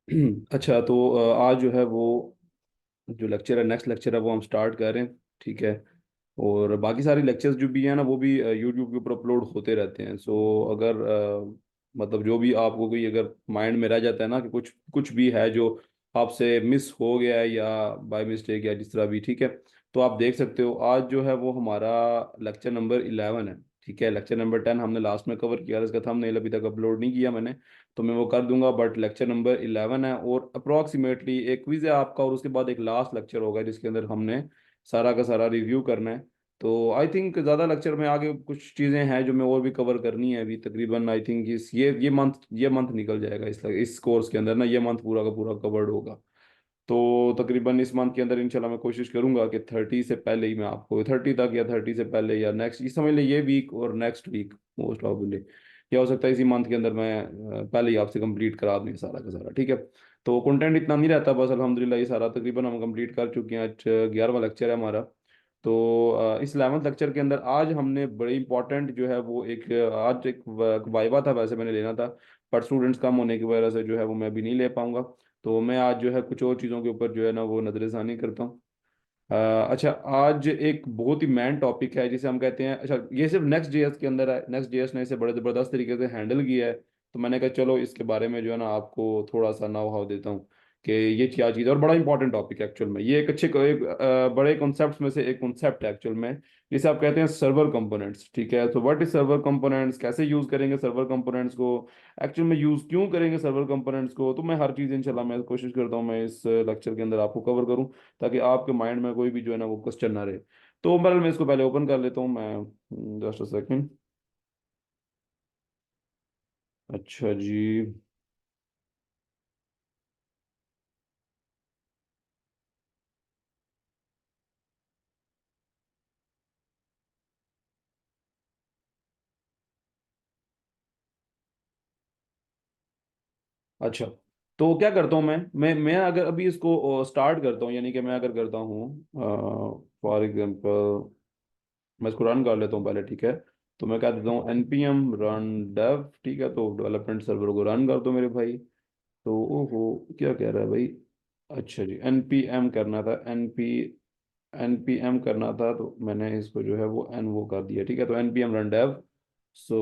अच्छा, तो आज जो है वो जो लेक्चर है, नेक्स्ट लेक्चर है, वो हम स्टार्ट कर रहे हैं। ठीक है। और बाकी सारे लेक्चर्स जो भी हैं ना, वो भी यूट्यूब के ऊपर अपलोड होते रहते हैं। सो अगर मतलब जो भी आपको कोई अगर माइंड में रह जाता है ना कि कुछ कुछ भी है जो आपसे मिस हो गया है या बाय मिस्टेक या जिस तरह भी, ठीक है, तो आप देख सकते हो। आज जो है वो हमारा लेक्चर नंबर 11 है। ठीक है। लेक्चर नंबर 10 हमने लास्ट में कवर किया था, इसका थंबनेल अभी तक अपलोड नहीं किया मैंने, तो मैं वो कर दूंगा। बट लेक्चर नंबर 11 है और अप्रॉक्सीमेटली एक क्विज है आपका, और उसके बाद एक लास्ट लेक्चर होगा जिसके अंदर हमने सारा का सारा रिव्यू करना है। तो आई थिंक ज़्यादा लेक्चर में आगे कुछ चीज़ें हैं जो मैं और भी कवर करनी है अभी। तकरीबन आई थिंक इस ये मंथ निकल जाएगा इस कोर्स के अंदर ना, ये मंथ पूरा का पूरा कवर्ड होगा। तो तकरीबन इस मंथ के अंदर इंशाल्लाह मैं कोशिश करूंगा कि 30 से पहले ही मैं आपको 30 तक, या 30 से पहले या नेक्स्ट, ये समझ लें ये वीक और नेक्स्ट वीक मोस्ट प्रॉबेबली, क्या हो सकता है इसी मंथ के अंदर मैं पहले ही आपसे कंप्लीट करा दूँ ये सारा का सारा। ठीक है। तो कंटेंट इतना नहीं रहता, बस अल्हम्दुलिल्लाह ये सारा तकरीबन हम कंप्लीट कर चुके हैं। आज 11वां लेक्चर है हमारा। तो इस 11th लेक्चर के अंदर आज हमने बड़े इंपॉर्टेंट जो है वो एक आज एक वाइवा था, वैसे मैंने लेना था, पर स्टूडेंट्स कम होने की वजह से जो है वो मैं अभी नहीं ले पाऊंगा। तो मैं आज जो है कुछ और चीज़ों के ऊपर जो है ना वो नज़रसानी करता हूँ। अच्छा, आज एक बहुत ही मेन टॉपिक है जिसे हम कहते हैं, अच्छा ये सिर्फ नेक्स्ट जेएस के अंदर है, नेक्स्ट जेएस ने इसे बड़े ज़बरदस्त तरीके से हैंडल किया है। तो मैंने कहा चलो इसके बारे में जो है ना आपको थोड़ा सा नाव हाव देता हूँ कि ये क्या चीज़ है, और बड़ा इंपॉर्टेंट टॉपिक है एक्चुअल में। ये बड़े कॉन्सेप्ट्स में से एक कॉन्सेप्ट है एक्चुअल में, जिसे आप कहते हैं सर्वर कंपोनेंट्स। ठीक है। तो व्हाट इज सर्वर कंपोनेंट्स, कैसे यूज़ करेंगे सर्वर कंपोनेंट्स को, एक्चुअल में यूज़ क्यों करेंगे सर्वर कंपोनेंट्स को, तो मैं हर चीज़ इंशाल्लाह मैं कोशिश करता हूँ मैं इस लेक्चर के अंदर आपको कवर करूँ, ताकि आपके माइंड में कोई भी जो है ना वो क्वेश्चन ना रहे। तो बहरहाल मैं इसको पहले ओपन कर लेता हूँ मैं, जस्ट अ सेकंड। अच्छा जी। अच्छा, तो क्या करता हूँ मैं अगर अभी इसको स्टार्ट करता हूँ, यानी कि मैं अगर करता हूँ फॉर एग्जांपल, मैं इसको रन कर लेता हूँ पहले। ठीक है। तो मैं कह देता हूँ npm रन डेव। ठीक है। तो डेवलपमेंट सर्वर को रन कर दो मेरे भाई। तो ओहो, क्या कह रहा है भाई। अच्छा जी, npm करना था, npm करना था, तो मैंने इसको जो है वो n वो कर दिया। ठीक है। तो npm run dev, so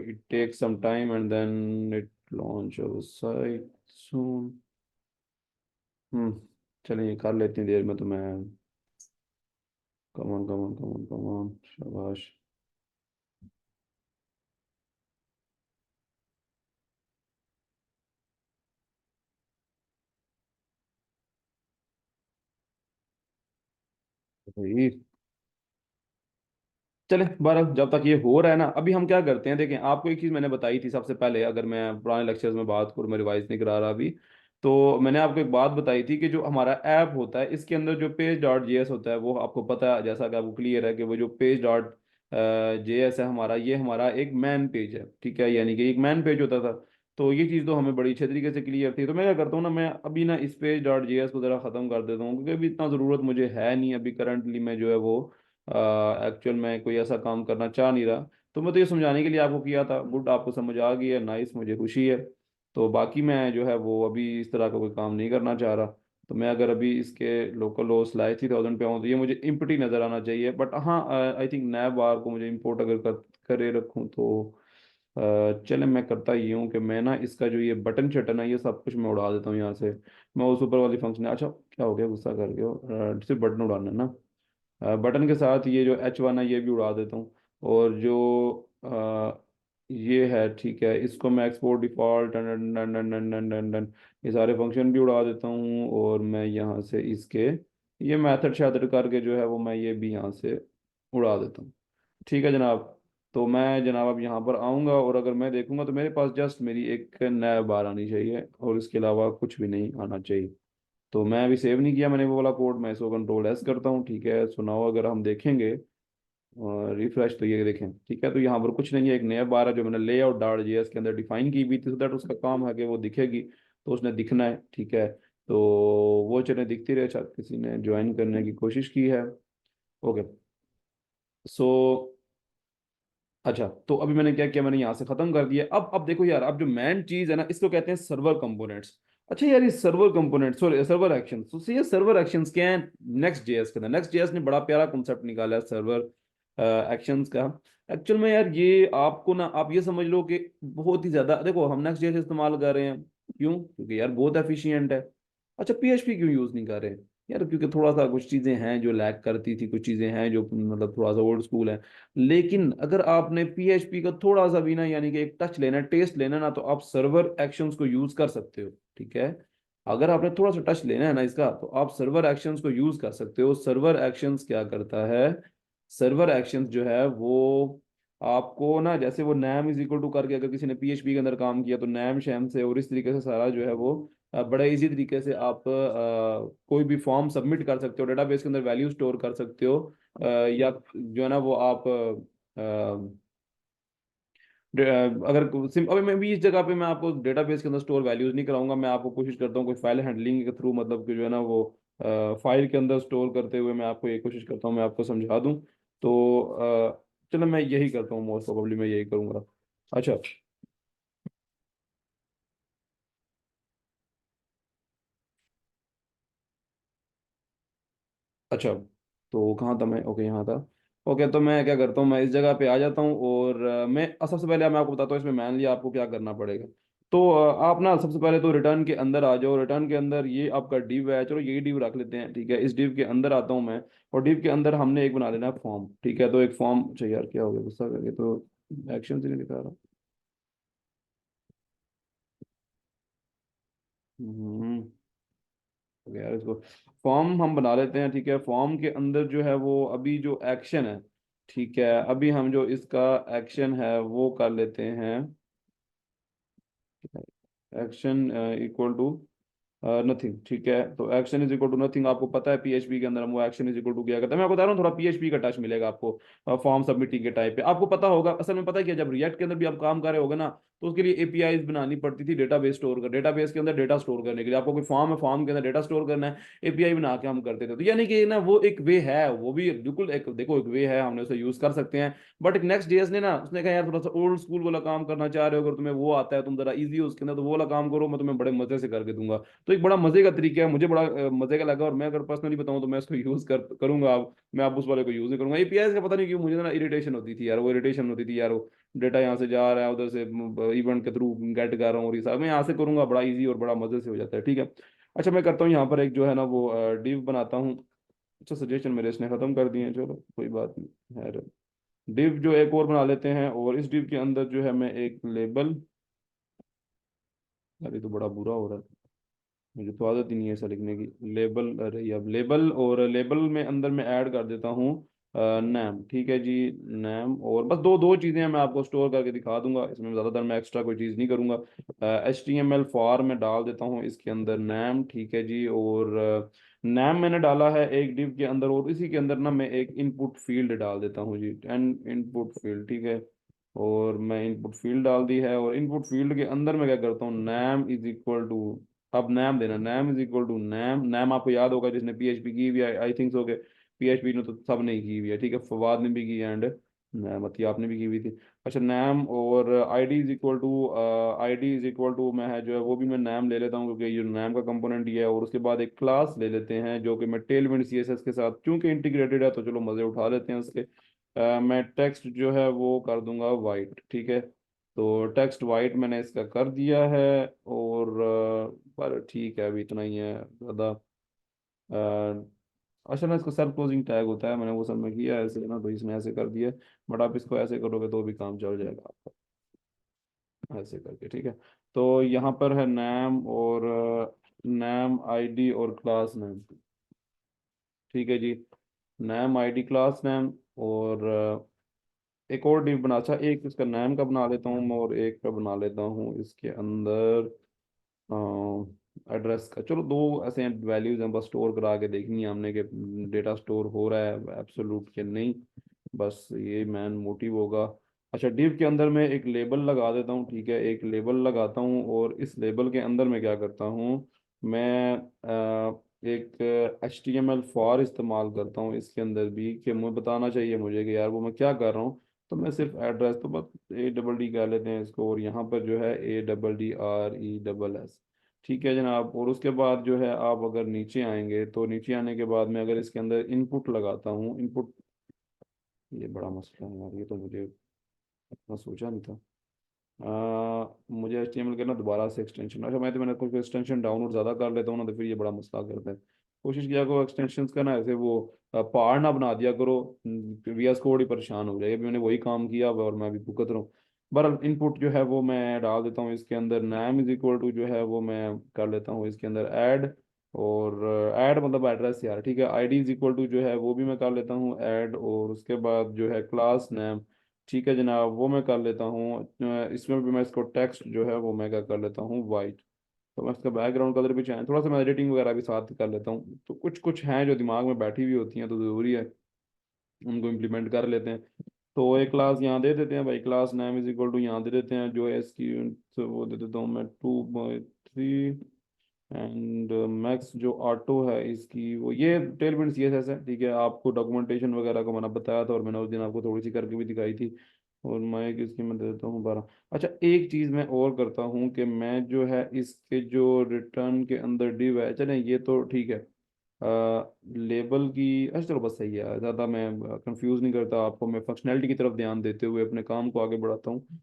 it takes some time and then it launch our site soon। हम्म, चलिए कर लेते हैं देर में, तो मैं come on come on come on come on, शाबाश। भाई चले बारह, जब तक ये हो रहा है ना, अभी हम क्या करते हैं, देखें आपको एक चीज मैंने बताई थी सबसे पहले, अगर मैं पुराने लेक्चर्स में बात करूँ, मैं रिवाइज नहीं करा रहा अभी। तो मैंने आपको एक बात बताई थी कि जो हमारा ऐप होता है इसके अंदर जो पेज डॉट जेएस होता है, वो आपको पता है, जैसा कि आपको क्लियर है कि वो जो पेज डॉट जेएस है हमारा, ये हमारा एक मैन पेज है। ठीक है। यानी कि एक मैन पेज होता था। तो ये चीज़ तो हमें बड़ी अच्छे तरीके से क्लियर थी। तो मैं क्या करता हूँ ना, मैं अभी ना इस पेज डॉट जेएस को ज़रा ख़त्म कर देता हूँ, क्योंकि अभी इतना ज़रूरत मुझे है नहीं अभी करंटली, मैं जो है वो एक्चुअल में कोई ऐसा काम करना चाह नहीं रहा। तो मैं तो ये समझाने के लिए आपको किया था। गुड, आपको समझ आ गई है, नाइस, मुझे खुशी है। तो बाकी मैं जो है वो अभी इस तरह का कोई काम नहीं करना चाह रहा। तो मैं अगर अभी इसके लोकल हो स्लैश 3000 पे आऊँ, तो ये मुझे इम्पटी नज़र आना चाहिए। बट हाँ, आई थिंक नैब बार को मुझे इम्पोर्ट अगर करे रखूँ तो चले, मैं करता ही हूँ कि मैं ना इसका जो ये बटन शटन है ये सब कुछ मैं उड़ा देता हूँ यहाँ से। मैं उस ऊपर वाली फंक्शन, अच्छा क्या हो गया, गुस्सा कर गए हो, सिर्फ बटन उड़ाना है ना। बटन के साथ ये जो H1 है ये भी उड़ा देता हूँ। और जो ये है, ठीक है, इसको मैं export default done done done done done done done, ये सारे फंक्शन भी उड़ा देता हूँ। और मैं यहाँ से इसके ये मेथड शैथड करके जो है वो मैं ये भी यहाँ से उड़ा देता हूँ। ठीक है जनाब। तो मैं जनाब अब यहाँ पर आऊँगा, और अगर मैं देखूंगा तो मेरे पास जस्ट मेरी एक नया बार आनी चाहिए, और इसके अलावा कुछ भी नहीं आना चाहिए। तो मैं अभी सेव नहीं किया मैंने वो वाला कोड, मैं इसको कंट्रोल एस करता हूँ। ठीक है। सुनाओ, अगर हम देखेंगे रिफ्रेश, तो ये देखें। ठीक है। तो यहाँ पर कुछ नहीं है, एक नया बार है जो मैंने लेआउट डॉट जेएस के अंदर डिफाइन की हुई थी, सो दैट उसका काम है कि वो दिखेगी, तो उसने दिखना है। ठीक है। तो वो चीज़ें दिखती रहे, शायद किसी ने ज्वाइन करने की कोशिश की है। ओके। सो अच्छा, तो अभी मैंने क्या किया, मैंने यहाँ से खत्म कर दिया। अब देखो यार, अब जो मेन चीज है ना, इसको कहते हैं सर्वर कंपोनेंट्स। अच्छा यार, ये server component, sorry server action, तो ये सर्वर एक्शंस क्या हैं नेक्स्ट जेएस के अंदर? नेक्स्ट जेएस ने बड़ा प्यारा कॉन्सेप्ट निकाला है सर्वर एक्शंस का। एक्चुअल में यार ये आपको ना, आप ये समझ लो कि बहुत ही ज्यादा, देखो हम नेक्स्ट जेएस इस्तेमाल कर रहे हैं, क्यों? क्योंकि यार बहुत एफिशिएंट है। अच्छा पीएचपी क्यों यूज नहीं कर रहे यार? क्योंकि थोड़ा सा कुछ चीजें हैं जो लैग करती थी, कुछ चीजें हैं जो मतलब थोड़ा सा ओल्ड स्कूल है। लेकिन अगर आपने पीएचपी का थोड़ा सा भी ना, यानी कि एक टच लेना, टेस्ट लेना ना, तो आप सर्वर एक्शंस को यूज कर सकते हो, ठीक है? अगर आपने थोड़ा सा टच लेना है ना इसका, तो आप सर्वर एक्शंस को यूज कर सकते हो। सर्वर एक्शंस क्या करता है? सर्वर एक्शंस जो है वो आपको ना, जैसे वो नैम इज इक्वल टू करके, अगर किसी ने पीएचपी के अंदर काम किया तो नैम शैम से और इस तरीके से सारा जो है वो बड़े इजी तरीके से आप कोई भी फॉर्म सबमिट कर सकते हो, डेटाबेस के अंदर वैल्यू स्टोर कर सकते हो। या जो है ना वो आप अगर अभी मैं भी इस जगह पे मैं आपको डेटाबेस के अंदर स्टोर वैल्यूज नहीं कराऊंगा, मैं आपको कोशिश करता हूँ कोई फाइल हैंडलिंग के थ्रू, मतलब कि जो है ना वो फाइल के अंदर स्टोर करते हुए मैं आपको ये कोशिश करता हूँ मैं आपको समझा दूँ। तो चलो मैं यही करता हूँ, मोस्ट प्रोबेबली मैं यही करूंगा। अच्छा। अच्छा, तो कहाँ था मैं? ओके, यहाँ था। ओके, तो मैं क्या करता हूँ, मैं इस जगह पे आ जाता हूँ और मैं सबसे पहले मैं आपको बताता हूँ इसमें मैनुअली आपको क्या करना पड़ेगा। तो आप ना सबसे पहले तो रिटर्न के अंदर आ जाओ। रिटर्न के अंदर ये आपका डिव है, चलो यही डिव रख लेते हैं, ठीक है? इस डिव के अंदर आता हूँ मैं, और डिव के अंदर हमने एक बना लेना है फॉर्म, ठीक है? तो एक फॉर्म, अच्छा यार क्या हो गया, गुस्सा करके तो एक्शन से नहीं दिखा रहा। हम्म। तो यार इसको फॉर्म हम बना लेते हैं, ठीक है? फॉर्म के अंदर जो है वो अभी जो एक्शन है, ठीक है, अभी हम जो इसका एक्शन है वो कर लेते हैं। एक्शन इक्वल टू नथिंग, ठीक है? तो action is equal to nothing, आपको पता है पीएचपी के अंदर हम वो एक्शन इज इक्वल टू क्या करता है। मैं आपको बता रहा हूँ, थोड़ा पीएचपी का टच मिलेगा आपको फॉर्म सबमिटिंग के टाइप पे, आपको पता होगा। असल में पता है क्या, जब रिएक्ट के अंदर भी आप काम कर रहे होगे ना, तो उसके लिए एपीआईज बनानी पड़ती थी, डेटाबेस स्टोर कर, डेटाबेस के अंदर डेटा स्टोर करने के लिए। आपको कोई फॉर्म है, फॉर्म के अंदर डेटा स्टोर करना है, एपीआई बना के हम करते थे। तो यानी कि ना वो एक वे है, वो भी बिल्कुल एक, देखो एक वे है, हमने उसे यूज कर सकते हैं। बट एक नेक्स्ट जेएस ने ना, उसने कहा यार थोड़ा सा ओल्ड स्कूल वाला काम करना चाह रहे हो, अगर तुम्हें वो आता है, तुम जरा इजी हो उसके अंदर, तो वो वाला काम करो, मैं तुम्हें बड़े मजे से करके दूंगा। तो एक बड़ा मजे का तरीका है, मुझे बड़ा मजे का लगा, और मैं अगर पर्सनली बताऊं तो मैं इसको यूज करूंगा। अब मैं आप उस वाले को यूज नहीं करूंगा। एपीआई का पता नहीं क्यों मुझे ना इरिटेशन होती थी यार, वो इरिटेशन होती थी यार, वो डेटा यहाँ से जा रहा है, उधर से इवेंट के थ्रू गेट कर रहा हूँ, और ये सब मैं यहाँ से करूंगा, बड़ा इजी और बड़ा मजे से हो जाता है, ठीक है? अच्छा, मैं करता हूँ यहाँ पर एक जो है ना वो डिव बनाता हूँ। अच्छा, सजेशन मेरे इसने खत्म कर दिए हैं, चलो कोई बात नहीं है। डिव जो एक और बना लेते हैं, और इस डिव के अंदर जो है मैं एक लेबल, अरे तो बड़ा बुरा हो रहा है, मुझे तो आदत ही नहीं है ऐसा लिखने की। लेबल, अरे अब लेबल, और लेबल में अंदर मैं ऐड कर देता हूँ नाम, ठीक है जी? नाम, और बस दो दो चीज़ें हैं, मैं आपको स्टोर करके दिखा दूंगा, इसमें ज़्यादातर मैं एक्स्ट्रा कोई चीज़ नहीं करूंगा। H T M L form मैं डाल देता हूँ इसके अंदर नाम, ठीक है जी? और नाम मैंने डाला है एक डिव के अंदर, और इसी के अंदर ना मैं एक इनपुट फील्ड डाल देता हूँ जी, एंड इनपुट फील्ड, ठीक है? और मैं इनपुट फील्ड डाल दी है, और इनपुट फील्ड के अंदर मैं क्या करता हूँ, नैम इज इक्वल टू, अब नैम देना, name is equal to name. Name आपको याद होगा, जिसने पीएचपी की हुई है, आई थिंक सो के पीएचपी ने तो सब नहीं की हुई है, ठीक है? फवाद ने भी की है, एंड मती आपने भी की हुई थी। अच्छा, नैम, और ID is equal to, ID is equal to मैं है जो है वो भी मैं नैम ले लेता हूँ, क्योंकि ये नैम का कंपोनेंट ही है। और उसके बाद एक क्लास ले लेते हैं जो कि मैं टेलविंड सीएसएस के साथ चूंकि इंटीग्रेटेड है, तो चलो मजे उठा लेते हैं उसके। मैं टेक्स्ट जो है वो कर दूंगा वाइट, ठीक है? तो टेक्स्ट वाइट मैंने इसका कर दिया है। और पर ठीक है, अभी इतना ही है ज़्यादा। अच्छा ना, इसको सेल्फ क्लोजिंग टैग होता है, मैंने वो सब में किया है ऐसे ना, तो इसने ऐसे कर दिया। बट आप इसको ऐसे करोगे तो भी काम चल जाएगा आपका, ऐसे करके, ठीक है? तो यहाँ पर है नाम, और नाम आईडी और क्लास नेम, ठीक है जी? नाम आईडी क्लास नेम, और एक और डिव बना, अच्छा एक इसका नाम का बना लेता हूँ मैं, और एक का बना लेता हूँ इसके अंदर एड्रेस का। चलो दो ऐसे वैल्यूज हैं, बस स्टोर करा के देखनी है हमने कि डेटा स्टोर हो रहा है एब्सोल्यूट कि नहीं, बस ये मैन मोटिव होगा। अच्छा, डिव के अंदर मैं एक लेबल लगा देता हूँ, ठीक है? एक लेबल लगाता हूँ, और इस लेबल के अंदर मैं क्या करता हूँ, मैं एक H T M L form इस्तेमाल करता हूँ इसके अंदर भी, कि मुझे बताना चाहिए मुझे कि यार वो मैं क्या कर रहा हूँ। तो मैं सिर्फ एड्रेस, तो बस ए डबल डी कह लेते हैं इसको, और यहाँ पर जो है A double D R E double S, ठीक है जनाब। और उसके बाद जो है आप अगर नीचे आएंगे तो नीचे आने के बाद मैं अगर इसके अंदर इनपुट लगाता हूँ, इनपुट, ये बड़ा मसला है यार, ये तो मुझे इतना सोचा नहीं था। मुझे HTML के ना दोबारा से एक्सटेंशन, अच्छा मैं तो मैंने कुछ एक्सटेंशन डाउनलोड ज़्यादा कर लेता हूँ ना, तो फिर ये बड़ा मसला करता है। कोशिश किया करो एक्सटेंशंस का ना ऐसे वो पहाड़ ना बना दिया करो, VS कोड ही परेशान हो जाए। अभी मैंने वही काम किया हुआ और मैं अभी भुगत रहा हूँ। बहरहाल इनपुट जो है वो मैं डाल देता हूँ इसके अंदर, नाम इज इक्वल टू जो है वो मैं कर लेता हूँ इसके अंदर ऐड, और ऐड मतलब एड्रेस यार, ठीक है। ID इज इक्वल टू जो है वो भी मैं कर लेता हूँ ऐड, और उसके बाद जो है क्लास नेम, ठीक है जनाब, वो मैं कर लेता हूँ। इसमें भी मैं इसको टेक्स्ट जो है वो मैं क्या कर लेता हूँ वाइट। तो मैं इसका बैकग्राउंड कलर भी चाहिए, थोड़ा सा मैं एडिटिंग वगैरह भी साथ कर लेता हूँ। तो कुछ कुछ हैं जो दिमाग में बैठी हुई होती हैं तो ज़रूरी है उनको इम्प्लीमेंट कर लेते हैं। तो एक क्लास यहाँ दे देते हैं भाई, class name is equal to यहाँ दे देते हैं जो है इसकी, तो वो दे देता हूँ मैं 2/3। एंड मैक्स जो ऑटो है इसकी वो ये टेलमेंट CSS है, ठीक है। आपको डॉक्यूमेंटेशन वगैरह का मैंने बताया था और मैंने उस दिन आपको थोड़ी सी करके भी दिखाई थी। और मैं इसकी मैं दे देता हूँ 12। अच्छा एक चीज़ मैं और करता हूँ कि मैं जो है इसके जो रिटर्न के अंदर डिव है, चलें ये तो ठीक है। लेबल की, अच्छा चलो बस सही है, ज़्यादा मैं कंफ्यूज नहीं करता आपको, मैं फंक्शनैलिटी की तरफ ध्यान देते हुए अपने काम को आगे बढ़ाता हूँ।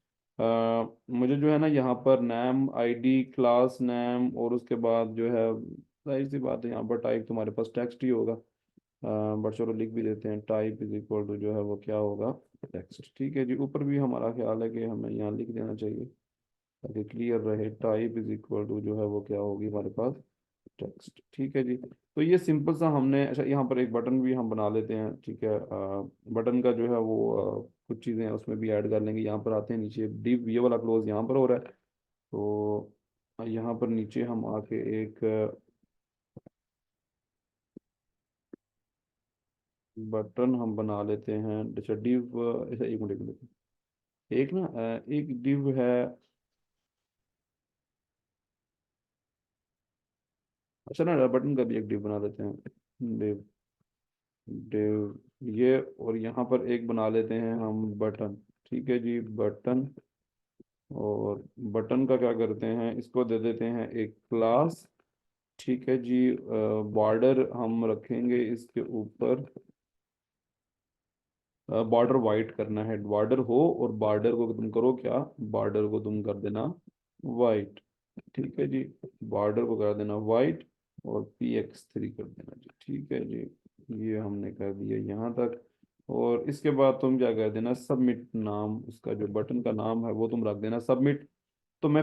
मुझे जो है ना यहाँ पर नाम ID क्लास नाम, और उसके बाद जो है जाहिर सी बात है यहाँ पर टाइप तुम्हारे पास टेक्स्ट ही होगा। बट चलो लिख भी देते हैं, टाइप इज इक्वल टू जो है वो क्या होगा, टेक्स्ट, ठीक है जी। ऊपर भी हमारा ख्याल है कि हमें यहाँ लिख देना चाहिए ताकि क्लियर रहे, टाइप इज इक्वल टू जो है वो क्या होगी हमारे पास, टेक्स्ट, ठीक है जी। तो ये सिंपल सा हमने, अच्छा यहाँ पर एक बटन भी हम बना लेते हैं, ठीक है। बटन का जो है वो कुछ चीज़ें हैं उसमें भी ऐड कर लेंगे। यहाँ पर आते हैं नीचे, डिव ये वाला क्लोज यहाँ पर हो रहा है, तो यहाँ पर नीचे हम आके एक बटन हम बना लेते हैं। अच्छा डिव, अच्छा एक मिनट एक मिनट, एक ना एक डिव है, अच्छा ना बटन का भी एक डिव बना लेते हैं, डिव, डिव ये, और यहाँ पर एक बना लेते हैं हम बटन, ठीक है जी बटन। और बटन का क्या करते हैं, इसको दे देते हैं एक क्लास, ठीक है जी। बॉर्डर हम रखेंगे इसके ऊपर, बॉर्डर वाइट करना है, बॉर्डर हो, और बॉर्डर को तुम करो क्या, बॉर्डर को तुम कर देना वाइट, ठीक है जी। बॉर्डर को कर देना वाइट, और PX3 कर देना जी, ठीक है जी। ये हमने कर दिया यहाँ तक। और इसके बाद तुम क्या कर देना, सबमिट नाम, उसका जो बटन का नाम है वो तुम रख देना सबमिट। तो मैं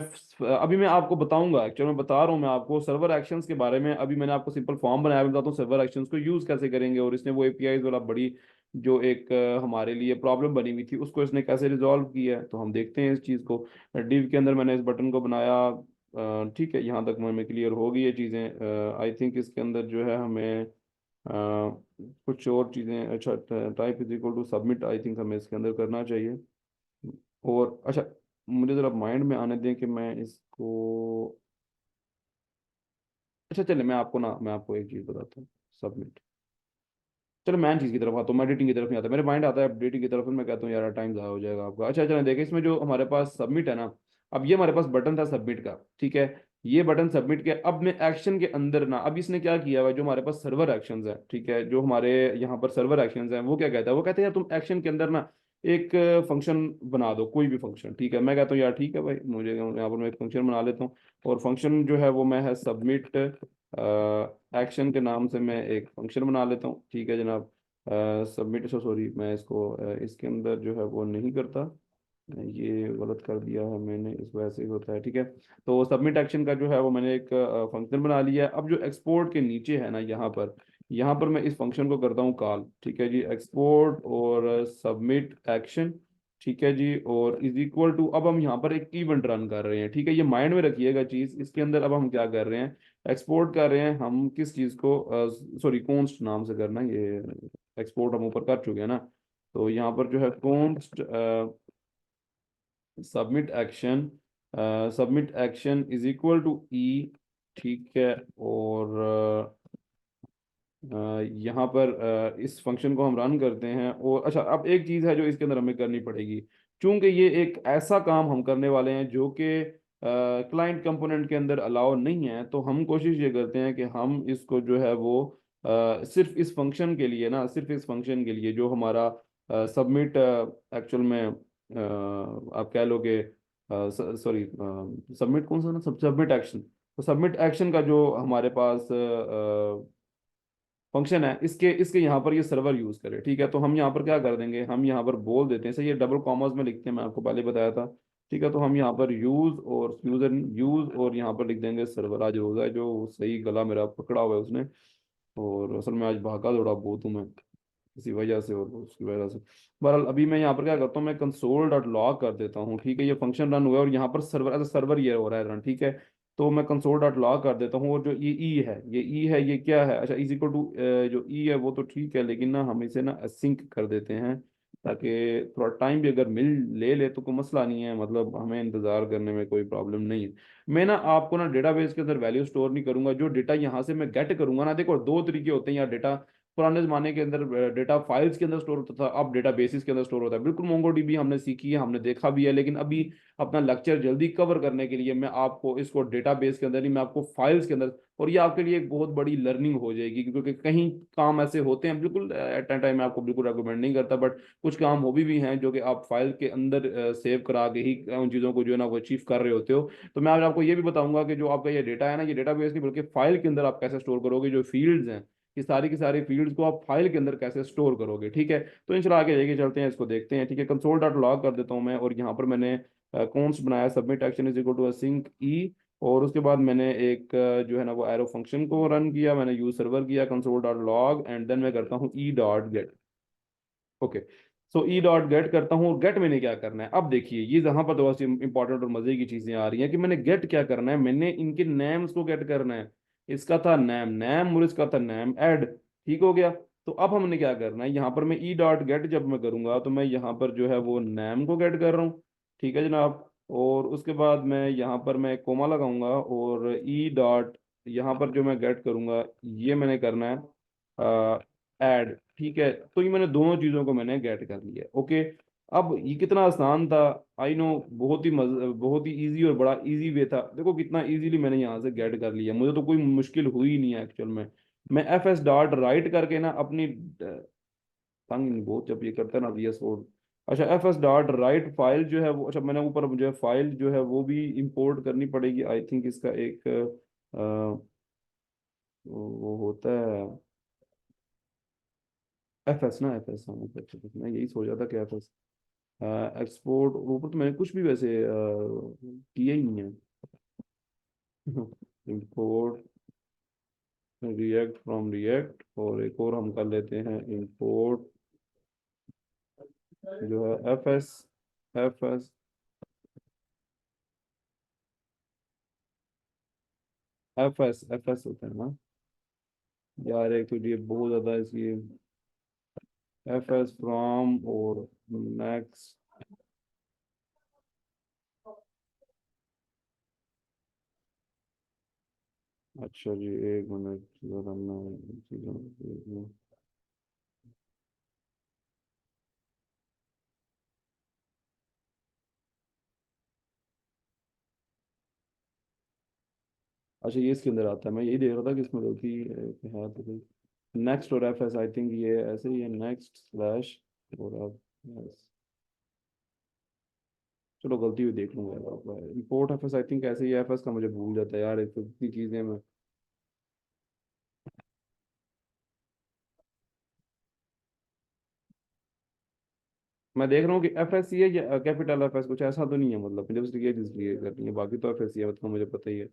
अभी मैं आपको बताऊंगा, एक्चुअली मैं बता रहा हूँ मैं आपको सर्वर एक्शंस के बारे में। अभी मैंने आपको सिंपल फॉर्म बनाया, मैं बताता हूँ सर्वर एक्शंस को यूज कैसे करेंगे, और इसने वो APIs वाला बड़ी जो एक हमारे लिए प्रॉब्लम बनी हुई थी उसको इसने कैसे रिजॉल्व किया है, तो हम देखते हैं इस चीज़ को। डिव के अंदर मैंने इस बटन को बनाया, ठीक है, यहाँ तक में क्लियर हो गई ये चीज़ें। आई थिंक इसके अंदर जो है हमें कुछ और चीज़ें, अच्छा type is equal to submit, I think हमें इसके अंदर करना चाहिए। और अच्छा मुझे ज़रा माइंड में आने दें कि मैं इसको, अच्छा चले मैं आपको एक चीज़ बताता हूँ, सबमिट। चलो मैं चीज़ की तरफ आता हूँ, मैं एडिटिंग की तरफ नहीं आता, मेरे माइंड आता है एडिटिंग की तरफ, फिर मैं कहता हूँ यार टाइम ज़्यादा हो जाएगा आपका। अच्छा चलो देखिए इसमें जो हमारे पास सबमिट है ना, अब ये हमारे पास बटन था सबमिट का, ठीक है। ये बटन सबमिट के, अब मैं एक्शन के अंदर ना, अब इसने क्या किया हुआ है, जो हमारे पास सर्वर एक्शंस है, ठीक है, जो हमारे यहाँ पर सर्वर एक्शंस हैं, वो क्या कहता है, वो कहते हैं यार तुम एक्शन के अंदर ना एक फंक्शन बना दो, कोई भी फंक्शन, ठीक है। मैं कहता हूँ यार ठीक है भाई, मुझे यहाँ पर मैं एक फंक्शन बना लेता हूँ। और फंक्शन जो है वो मैं है सबमिट एक्शन के नाम से मैं एक फंक्शन बना लेता हूँ, ठीक है जनाब। सबमिट, सॉरी मैं इसको इसके अंदर जो है वो नहीं करता, ये गलत कर दिया है मैंने, इस वजह से ही होता है, ठीक है। तो सबमिट एक्शन का जो है वो मैंने एक फंक्शन बना लिया है। अब जो एक्सपोर्ट के नीचे है ना, यहाँ पर मैं इस फंक्शन को करता हूँ कॉल, ठीक है जी, एक्सपोर्ट और सबमिट एक्शन, ठीक है जी। और इज इक्वल टू, अब हम यहाँ पर एक इवेंट रन कर रहे हैं, ठीक है, ये माइंड में रखिएगा चीज। इसके अंदर अब हम क्या कर रहे हैं, एक्सपोर्ट कर रहे हैं हम किस चीज को, सॉरी कॉन्स्ट नाम से करना है ये, एक्सपोर्ट हम ऊपर कर चुके हैं ना। तो यहाँ पर जो है const submit action, submit action is equal to E, ठीक है। और यहाँ पर इस फंक्शन को हम रन करते हैं। और अच्छा अब एक चीज़ है जो इसके अंदर हमें करनी पड़ेगी, चूंकि ये एक ऐसा काम हम करने वाले हैं जो कि क्लाइंट कंपोनेंट के अंदर अलाउ नहीं है, तो हम कोशिश ये करते हैं कि हम इसको जो है वो सिर्फ इस फंक्शन के लिए ना, सिर्फ इस फंक्शन के लिए जो हमारा सबमिट एक्चुअल में आप कह लो कि सॉरी, सबमिट कौन सा ना, सबमिट एक्शन, तो सबमिट एक्शन का जो हमारे पास फंक्शन है, इसके इसके यहाँ पर ये सर्वर यूज करे। ठीक है, तो हम यहाँ पर क्या कर देंगे, हम यहाँ पर बोल देते हैं, सही ये डबल कॉमास में लिखते हैं, मैं आपको पहले बताया था। ठीक है, तो हम यहाँ पर यूज और यूजर यूज और यहाँ पर लिख देंगे सर्वर। आज रोजा है, जो सही गला मेरा पकड़ा हुआ है उसने, और असल में आज भागा दौड़ा बहुत हूँ मैं इसी वजह से, और उसकी वजह से। बहरहाल अभी मैं यहाँ पर क्या करता हूँ, मैं कंसोल डॉट लॉग कर देता हूँ। ठीक है, ये फंक्शन रन हुआ है और यहाँ पर सर्वर एज सर्वर ये हो रहा है रन। ठीक है, तो मैं कंसोल डॉट लॉग कर देता हूँ, और जो ये ई है, ये ई है, ये क्या है, अच्छा इज इक्वल टू, जो ई है वो तो ठीक है, लेकिन ना हम इसे ना असिंक कर देते हैं, ताकि थोड़ा टाइम भी अगर मिल ले ले तो कोई मसला नहीं है, मतलब हमें इंतजार करने में कोई प्रॉब्लम नहीं है। मैं ना आपको ना डेटाबेस के अंदर वैल्यू स्टोर नहीं करूंगा, जो डेटा यहाँ से मैं गेट करूंगा ना, देखो दो तरीके होते हैं यार डेटा। पुराने जमाने के अंदर डेटा फाइल्स के अंदर स्टोर होता था, अब डेटा बेसिस के अंदर स्टोर होता है। बिल्कुल मोंगोडीबी हमने सीखी है, हमने देखा भी है, लेकिन अभी अपना लेक्चर जल्दी कवर करने के लिए मैं आपको इसको डेटा बेस के अंदर नहीं, मैं आपको फाइल्स के अंदर, और ये आपके लिए एक बहुत बड़ी लर्निंग हो जाएगी, क्योंकि कहीं काम ऐसे होते हैं, बिल्कुल एट टाइम मैं आपको बिल्कुल रेकमेंड नहीं करता, बट कुछ काम हो भी हैं जो कि आप फाइल के अंदर सेव करा के ही उन चीज़ों को जो है ना वो अचीव कर रहे होते हो। तो मैं आज आपको ये भी बताऊंगा कि जो आपका ये डेटा है ना, ये डेटा बेस नहीं बल्कि फाइल के अंदर आप कैसे स्टोर करोगे, जो फील्ड्स हैं, ये सारी की सारी फील्ड्स को आप फाइल के अंदर कैसे स्टोर करोगे। ठीक है, तो इंशाल्लाह आगे लेके चलते हैं, इसको देखते हैं। ठीक है, कंसोल डॉट लॉग कर देता हूँ मैं, और यहाँ पर मैंने कौन सा बनाया, submit action is equal to async E, और उसके बाद मैंने एक जो है ना वो एरो फंक्शन को रन किया, मैंने यूज सर्वर किया, console dot log, and then मैं करता हूँ e dot get. Okay, so e dot get करता हूँ, और गेट मैंने क्या करना है, अब देखिए ये जहां पर थोड़ा सी इंपॉर्टेंट और मजे की चीजें आ रही हैं, कि मैंने गेट क्या करना है, मैंने इनके नेम्स को गेट करना है। इसका था नेम नेम, और इसका था नेम ऐड। ठीक हो गया, तो अब हमने क्या करना है, यहाँ पर मैं ई डॉट गेट जब मैं करूंगा, तो मैं यहाँ पर जो है वो नेम को गेट कर रहा हूँ। ठीक है जनाब, और उसके बाद मैं यहाँ पर मैं कोमा लगाऊंगा, और ई डॉट यहाँ पर जो मैं गेट करूंगा, ये मैंने करना है ऐड। ठीक है, तो ये मैंने दोनों चीजों को मैंने गेट कर लिया। ओके, अब ये कितना आसान था, आई नो, बहुत ही इजी और बड़ा इजी वे था। देखो कितना इजीली मैंने यहाँ से गेट कर लिया, मुझे तो कोई मुश्किल हुई ही नहीं है एक्चुअल में। मैं एफ एस डॉट राइट करके ना अपनी तंग नहीं बहुत जब ये करता है ना वी एस कोड। अच्छा, F S dot write file जो है वो, अच्छा मैंने ऊपर मुझे फाइल जो है वो भी इंपोर्ट करनी पड़ेगी आई थिंक, इसका एक वो होता है एफ एस ना, एफ एस, हाँ मैं यही सोच रहा था कि एफ एस एक्सपोर्ट, ऊपर तो मैंने कुछ भी वैसे किया ही नहीं है। इंपोर्ट रिएक्ट फ्रॉम रिएक्ट, और एक और हम कर लेते हैं इंपोर्ट जो है F S, F S, F S होता है ना यार, एक तो ये बहुत ज्यादा इसलिए, एफ एस फ्रॉम और नेक्स्ट। अच्छा जी, एक मिनट जरा मैं चीज़ों को देख लूं। अच्छा ये इसके अंदर आता है, मैं यही देख रहा था कि इसमें गलती है तो। नेक्स्ट और एफ एस, आई थिंक ये ऐसे ही है, नेक्स्ट स्लैश और एफ एस। चलो गलती हुई देख लूंगा, import F S, I think ऐसे ही एफ एस का मुझे भूल जाता है यार, एक तो इतनी चीजें मैं देख रहा हूँ कि एफ एस सी है या कैपिटल एफ एस, कुछ ऐसा तो नहीं है, मतलब मुझे बस ये चीज क्लियर करनी है, बाकी तो एफ एस सी है, मतलब मुझे पता ही है।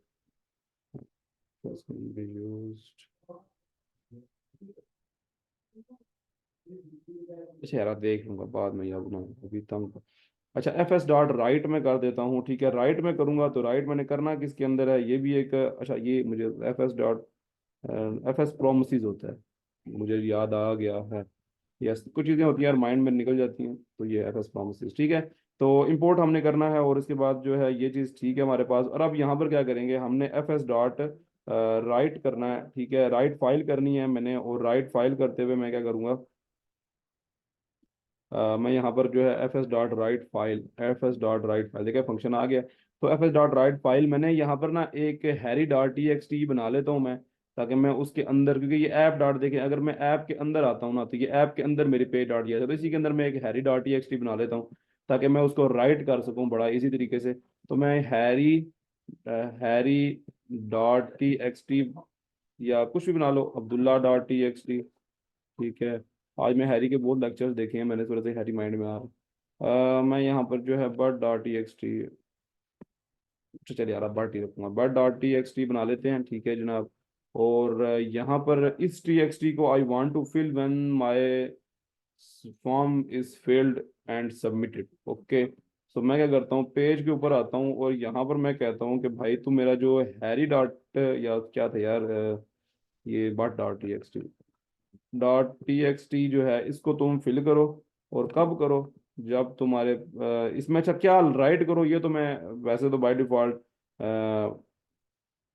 यूज्ड, अच्छा यार देख लूंगा बाद में यार ना, अभी तंग। अच्छा, एफ एस डॉट राइट में कर देता हूँ। ठीक है, राइट में करूंगा तो राइट मैंने करना किसके अंदर है, ये भी एक, अच्छा ये मुझे F S dot F S promise होता है, मुझे याद आ गया है। यस, कुछ चीज़ें होती हैं यार माइंड में निकल जाती हैं, तो ये एफ एस प्रोमिस ठीक है। तो इंपोर्ट हमने करना है, और इसके बाद जो है ये चीज़ ठीक है हमारे पास, और अब यहाँ पर क्या करेंगे, हमने एफ एस डॉट राइट करना है। ठीक है, राइट फाइल करनी है मैंने, और राइट फाइल करते हुए मैं क्या करूँगा, मैं यहाँ पर जो है F S dot write file, F S dot write file, देखिए फंक्शन आ गया। तो F S dot write file मैंने यहाँ पर ना एक Harry dot T X T बना लेता हूँ मैं, ताकि मैं उसके अंदर, क्योंकि ये ऐप डॉट देखें, अगर मैं ऐप के अंदर आता हूँ ना तो ये ऐप के अंदर मेरे पेज डॉट दिया है, तो इसी के अंदर मैं एक Harry dot T X T बना लेता हूँ ताकि मैं उसको राइट कर सकूँ बड़ा इजी तरीके से। तो मैं Harry dot T X T या कुछ भी बना लो, Abdullah dot T X T, ठीक है। आज मैं हैरी के बहुत लेक्चर्स देखे हैं मैंने, थोड़ा सा हैरी माइंड में आ रहा मैं यहाँ पर जो है but dot T X T, तो चलिए यार अब बट ही रखूंगा, but dot T X T बना लेते हैं, ठीक है जनाब। और यहाँ पर इस टी एक्स टी को I want to fill when my form is filled and submitted, okay. तो मैं क्या करता हूँ, पेज के ऊपर आता हूँ और यहाँ पर मैं कहता हूँ कि भाई तू मेरा जो हैरी डॉट या क्या था यार, ये but dot T X T, dot T X T जो है इसको तुम फिल करो। और कब करो, जब तुम्हारे इसमें अच्छा क्या राइट करो, ये तो मैं वैसे तो बाय डिफॉल्ट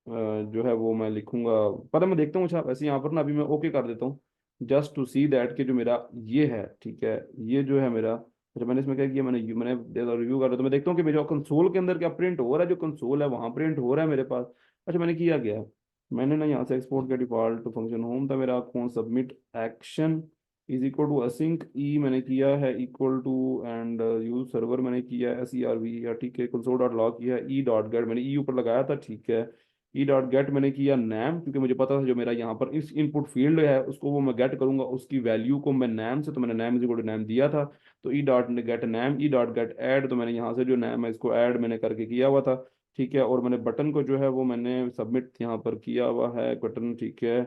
जो है वो मैं लिखूंगा, पता मैं देखता हूँ। अच्छा वैसे यहाँ पर ना अभी मैं ओके कर देता हूँ, जस्ट टू सी दैट कि जो मेरा ये है, ठीक है, ये जो है मेरा, अच्छा मैंने इसमें क्या किया, मैंने रिव्यू कर रहा तो मैं देखता हूँ कि मेरे कंसोल के अंदर क्या प्रिंट हो रहा है, जो कंसोल है वहां प्रिंट हो रहा है मेरे पास। अच्छा मैंने किया क्या है, मैंने ना यहाँ से एक्सपोर्ट के डिफॉल्ट फंक्शन होम था मेरा, कौन submit action is equal to async E मैंने किया है equal to, and use server मैंने किया है एस ई आर वी, या ठीक है, कंसोल डॉट लॉग किया है, ई डॉट गेट मैंने ई ऊपर लगाया था, ठीक है। ई डॉट गेट मैंने किया नैम, क्योंकि मुझे पता था जो मेरा यहाँ पर इस इनपुट फील्ड है उसको वो मैं गेट करूंगा, उसकी वैल्यू को मैं नैम से, तो मैंने name is equal to name दिया था। तो e dot get name, e dot get add, तो मैंने यहाँ से जो नैम है इसको ऐड मैंने करके किया हुआ था, ठीक है। और मैंने बटन को जो है वो मैंने सबमिट यहाँ पर किया हुआ है बटन, ठीक है।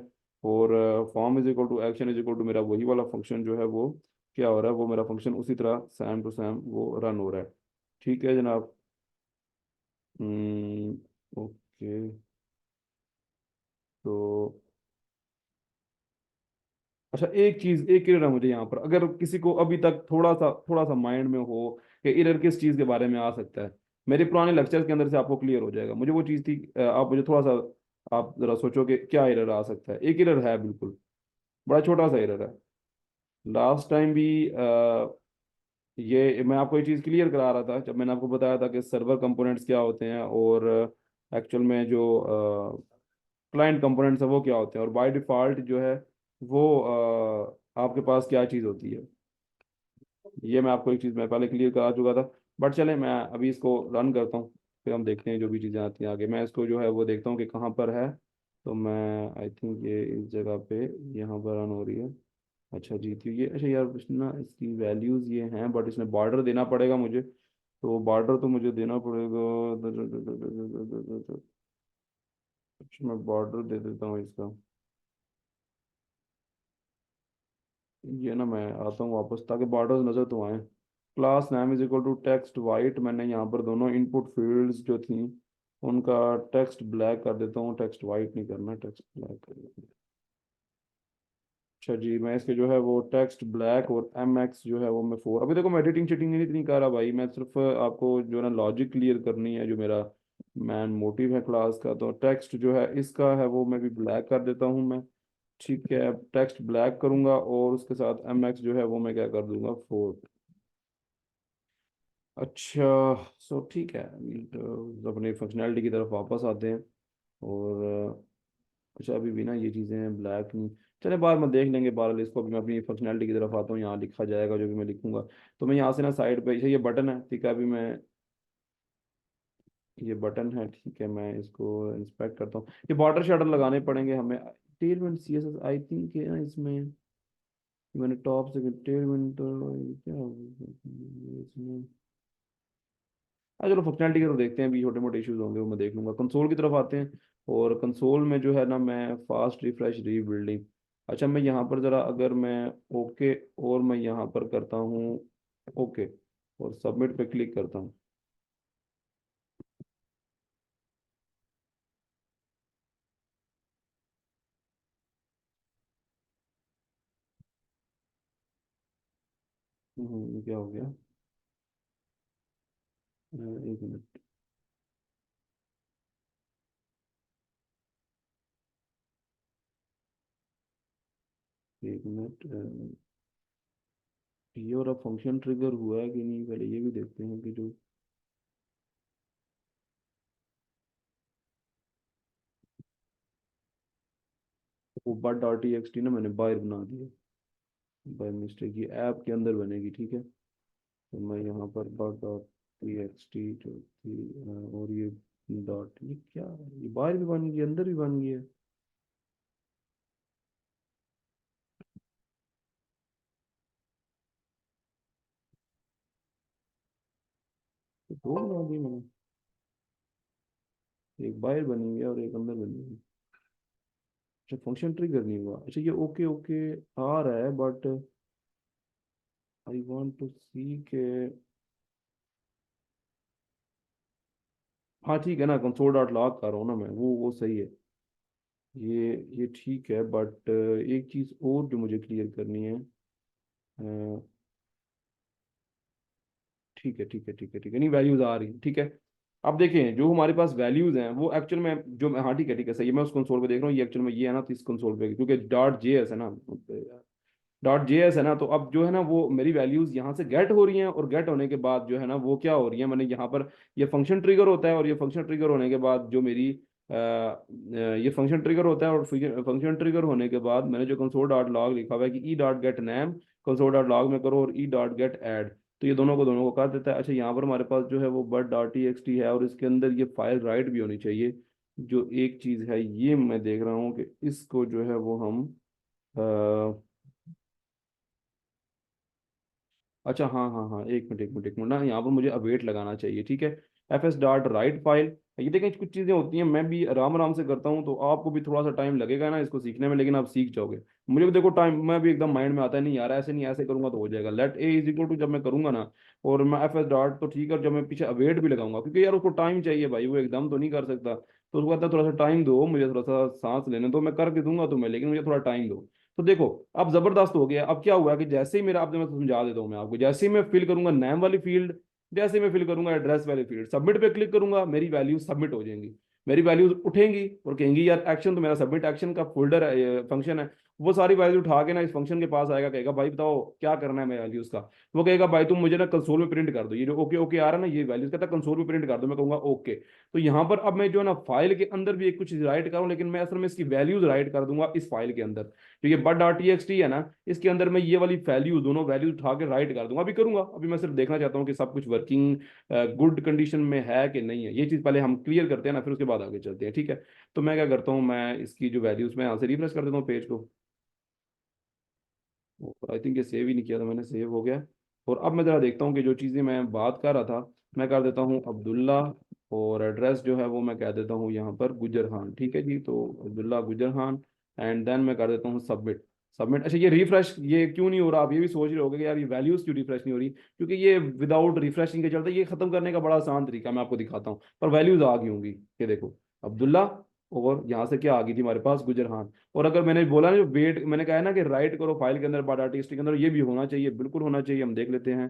और form is equal to action is equal to मेरा वही वाला फंक्शन जो है वो क्या हो रहा है, वो मेरा फंक्शन उसी तरह सेम टू सेम वो रन हो रहा है, ठीक है जनाब। ओके। तो अच्छा एक चीज, एक एरर है मुझे यहाँ पर, अगर किसी को अभी तक थोड़ा सा माइंड में हो कि एरर किस चीज के बारे में आ सकता है, मेरे पुराने लेक्चर्स के अंदर से आपको क्लियर हो जाएगा। मुझे वो चीज थी, आप मुझे थोड़ा सा आप जरा सोचो कि क्या एरर आ सकता है। एक एरर है बिल्कुल, बड़ा छोटा सा एरर है। लास्ट टाइम भी ये मैं आपको ये चीज़ क्लियर करा रहा था जब मैंने आपको बताया था कि सर्वर कंपोनेंट्स क्या होते हैं और एक्चुअल में जो क्लाइंट कंपोनेंट्स है वो क्या होते हैं, और बाय डिफ़ॉल्ट जो है वो आपके पास क्या चीज़ होती है। ये मैं आपको एक चीज़ मैं पहले क्लियर करा चुका था, बट चले मैं अभी इसको रन करता हूँ, फिर हम देखते हैं जो भी चीज़ें आती हैं आगे। मैं इसको जो है वो देखता हूँ कि कहाँ पर है। तो मैं आई थिंक ये इस जगह पे यहाँ पर रन हो रही है। अच्छा जी, तो ये अच्छा यार इसमें ना इसकी वैल्यूज़ ये हैं, बट इसमें बॉर्डर देना पड़ेगा मुझे, तो बॉर्डर तो मुझे देना पड़ेगा। अच्छा मैं बॉर्डर दे देता हूँ इसका, ये ना मैं आता हूँ वापस ताकि बॉर्डर्स नज़र तो आए। Class name is equal to text white, मैंने यहाँ पर दोनों इनपुट फील्ड्स जो थी उनका टेक्स्ट ब्लैक कर देता हूँ, टेक्स्ट वाइट नहीं करना, टेक्स्ट ब्लैक कर देता हूँ। अच्छा जी, मैं इसके जो है वो टेक्स्ट ब्लैक और एम एक्स जो है वो मैं फोर, अभी देखो मैं एडिटिंग शिटिंग नहीं इतनी कर रहा भाई, मैं सिर्फ आपको जो है ना लॉजिक क्लियर करनी है, जो मेरा मैन मोटिव है क्लास का। तो टेक्स्ट जो है इसका है वो मैं भी ब्लैक कर देता हूँ मैं, ठीक है। अब टेक्स्ट ब्लैक करूंगा और उसके साथ एम एक्स जो है वो मैं क्या कर दूंगा, फोर। अच्छा सो ठीक है, अभी तो अपनी फंक्शनैलिटी की तरफ वापस आते हैं। और अच्छा अभी भी ना ये चीज़ें ब्लैक नहीं, चले बाद में देख लेंगे, बहरहाल इसको अभी मैं अपनी फंक्शनैलिटी की तरफ आता हूँ, यहाँ लिखा जाएगा जो भी मैं लिखूंगा। तो मैं यहाँ से ना साइड पे ये बटन है, ठीक है, अभी मैं ये बटन है, ठीक है, मैं इसको इंस्पेक्ट करता हूँ। ये बॉर्डर शॉर्डर लगाने पड़ेंगे हमें, टेलमेंट C S S I think है ना इसमें, मैंने टॉप से टेलमेंट क्या इसमें, चलो फंक्शनैलिटी का तो देखते हैं, अभी छोटे मोटे इश्यूज होंगे वो मैं देख लूंगा। कंसोल की तरफ आते हैं, और कंसोल में जो है ना मैं फास्ट रिफ्रेश रीबिल्डिंग, अच्छा मैं यहाँ पर ज़रा अगर मैं ओके और मैं यहाँ पर करता हूँ ओके और सबमिट पे क्लिक करता हूँ। क्या हो गया, एक मिनट, एक मिनट, ये और अब फंक्शन ट्रिगर हुआ है कि नहीं, पहले ये भी देखते हैं कि जो वो but dot T X T ना मैंने बाहर बना दिया बाय मिस्टेक, ये ऐप के अंदर बनेगी, ठीक है। तो मैं यहाँ पर but dot T X T जो थी और ये डॉट, ये क्या है? ये बाहर भी बन गई अंदर भी बन गई है। तो दो बना दी मैंने, एक बाहर बनी हुई है और एक अंदर बनी हुई है। अच्छा फंक्शन ट्रिगर नहीं हुआ, अच्छा ये ओके ओके आ रहा है, बट आई वांट टू सी के, हाँ ठीक है ना, कंसोल डॉट लॉग कर रहा हूँ ना मैं, वो सही है। ये ठीक है, बट एक चीज़ और जो मुझे क्लियर करनी है। अ, ठीक है ठीक है ठीक है ठीक है, नहीं वैल्यूज आ रही, ठीक है। अब देखें जो हमारे पास वैल्यूज हैं वो एक्चुअल में जो हाँ ठीक है सही है, मैं उस कंसोल पे देख रहा हूँ, ये एक्चुअल में ये है ना, तो इस कंसोल पे क्योंकि डॉट जे एस है ना, डॉट जे एस है ना, तो अब जो है ना वो मेरी वैल्यूज यहाँ से गेट हो रही हैं, और गेट होने के बाद जो है ना वो क्या हो रही है, मैंने यहाँ पर ये फंक्शन ट्रिगर होता है, और ये फंक्शन ट्रिगर होने के बाद जो मेरी ये फंक्शन ट्रिगर होता है, और फंक्शन ट्रिगर होने के बाद मैंने जो कंसोल डॉट लॉग लिखा हुआ है कि ई dot gate name console dot log में करो, और ई डॉट गेट ऐड, तो ये दोनों को कर देता है। अच्छा यहाँ पर हमारे पास जो है वो but dot T X T है, और इसके अंदर ये फाइल राइट भी होनी चाहिए। जो एक चीज़ है ये मैं देख रहा हूँ कि इसको जो है वो हम अच्छा हाँ हाँ हाँ, एक मिनट ना, यहाँ पर मुझे अवेट लगाना चाहिए, ठीक है। F S dot write file, ये देखें कुछ चीज़ें होती हैं, मैं भी आराम आराम से करता हूँ, तो आपको भी थोड़ा सा टाइम लगेगा ना इसको सीखने में, लेकिन आप सीख जाओगे। मुझे भी देखो टाइम, मैं भी एकदम माइंड में आता है नहीं यार, ऐसे नहीं, ऐसे करूंगा तो हो जाएगा, let a is equal to जब मैं करूंगा ना, और मैं एफ एस डॉट तो ठीक है, और जब मैं पीछे अवेट भी लगाऊंगा, क्योंकि यार उसको टाइम चाहिए भाई, वो एकदम तो नहीं कर सकता, तो उसको कहता है थोड़ा सा टाइम दो मुझे, थोड़ा सा सांस लेने दो, मैं करके दूंगा तुम्हें, लेकिन मुझे थोड़ा टाइम दो। तो देखो अब जबरदस्त हो गया, अब क्या हुआ कि जैसे ही मेरा, आप मैं समझा देता हूँ मैं आपको, जैसे ही मैं फिल करूंगा नेम वाली फील्ड, जैसे ही मैं फिल करूंगा एड्रेस वाली फील्ड, सबमिट पे क्लिक करूंगा, मेरी वैल्यू सबमिट हो जाएंगी, मेरी वैल्यूज उठेंगी और कहेंगी यार एक्शन तो मेरा सबमिट एक्शन का फोल्डर है, फंक्शन है, वो सारी वैल्यू उठा के ना इस फंक्शन के पास आएगा, कहेगा भाई बताओ क्या करना है मेरे वैल्यूज का। वो कहेगा भाई तुम मुझे ना कंसोल में प्रिंट कर दो, ये जो ओके ओके आ रहा है ना ये वैल्यूज, कहता है कंसोल में प्रिंट कर दो, मैं कहूंगा ओके। तो यहाँ पर अब मैं जो है ना फाइल के अंदर भी एक कुछ राइट करूँ, लेकिन मैं असल में इसकी वैल्यूज राइट कर दूंगा इस फाइल के अंदर, जो ये but dot T X T है ना, इसके अंदर मैं ये वाली वैल्यू दोनों वैल्यूज उठा के राइट कर दूंगा, अभी करूंगा, अभी मैं सिर्फ देखना चाहता हूँ कि सब कुछ वर्किंग गुड कंडीशन में है कि नहीं है, ये चीज़ पहले हम क्लियर करते हैं ना, फिर उसके बाद आगे चलते हैं, ठीक है। तो मैं क्या करता हूँ, मैं इसकी जो वैल्यूज मैं यहाँ से रिफ्रेश कर देता हूँ पेज को, आई थिंक ये सेव ही नहीं किया था मैंने, सेव हो गया। और अब मैं ज़रा देखता हूँ कि जो चीज़ें मैं बात कर रहा था, मैं कर देता हूँ अब्दुल्ला, और एड्रेस जो है वो मैं कह देता हूँ यहाँ पर गुजर खान, ठीक है जी, तो अब्दुल्ला गुजर खान, एंड देन मैं कर देता हूँ सबमिट। सबमिट, अच्छा ये रिफ्रेश ये क्यों नहीं हो रहा, आप ये भी सोच रहे होगे कि यार ये वैल्यूज क्यों रिफ्रेश नहीं हो रही, क्योंकि ये विदाउट रिफ्रेशिंग के चलते, ये खत्म करने का बड़ा आसान तरीका मैं आपको दिखाता हूँ, पर वैल्यूज आ गई होंगी, ये देखो अब्दुल्ला, और यहाँ से क्या आ गई थी हमारे पास गुजर खान। और अगर मैंने बोला ना जो वेट मैंने कहा है ना कि राइट करो फाइल के अंदर बार आर्टिस्ट के अंदर, ये भी होना चाहिए, बिल्कुल होना चाहिए, हम देख लेते हैं।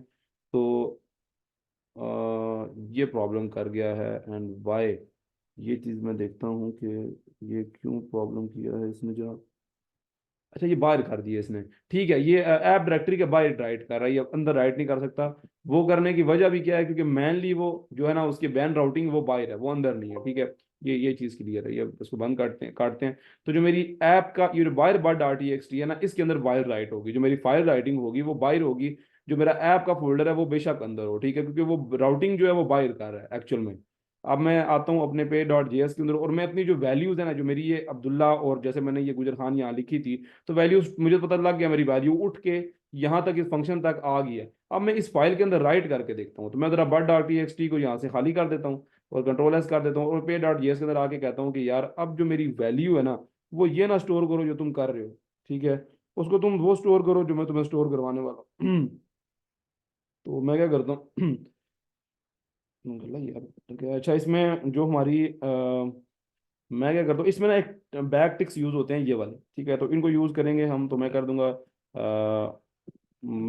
तो ये प्रॉब्लम कर गया है, एंड वाई, ये चीज़ मैं देखता हूँ कि ये क्यों प्रॉब्लम किया है इसने जो, अच्छा ये बाहर कर दिया इसने, ठीक है, ये ऐप डायरेक्टरी के बाहर राइट कर रहा है, ये अंदर राइट नहीं कर सकता। वो करने की वजह भी क्या है, क्योंकि मेनली वो जो है ना उसकी बैन राउटिंग वो बाहर है, वो अंदर नहीं है, ठीक है। ये चीज़ क्लियर है, ये उसको बंद काटते हैं। तो जो मेरी ऐप का ये बाहर बार डॉट टी है ना, इसके अंदर बाहर राइट होगी, जो मेरी फाइल राइटिंग होगी वो बाहर होगी, जो मेरा ऐप का फोल्डर है वो बेशक अंदर हो, ठीक है, क्योंकि वो राउटिंग जो है वो बाहर कर रहा है एक्चुअल में। अब मैं आता हूँ अपने पे डॉट जेएस के अंदर, और मैं अपनी जो वैल्यूज है ना, जो मेरी ये अब्दुल्ला और जैसे मैंने ये गुजर खान यहाँ लिखी थी, तो वैल्यूज मुझे पता लग गया, मेरी वैल्यू उठ के यहाँ तक इस फंक्शन तक आ गई है। अब मैं इस फाइल के अंदर राइट करके देखता हूँ, तो मैं जरा but dot T X T को यहाँ से खाली कर देता हूँ, और कंट्रोल एस कर देता हूँ, और पे डॉट जेएस के अंदर आके कहता हूँ कि यार अब जो मेरी वैल्यू है ना, वो ये ना स्टोर करो जो तुम कर रहे हो, ठीक है, उसको तुम वो स्टोर करो जो मैं तुम्हें स्टोर करवाने वाला हूँ। तो मैं क्या करता हूँ गला यार, ठीक है, अच्छा इसमें जो हमारी मैं क्या करता हूँ, इसमें ना एक बैक टिक्स यूज होते हैं ये वाले, ठीक है, तो इनको यूज करेंगे हम, तो मैं कर दूंगा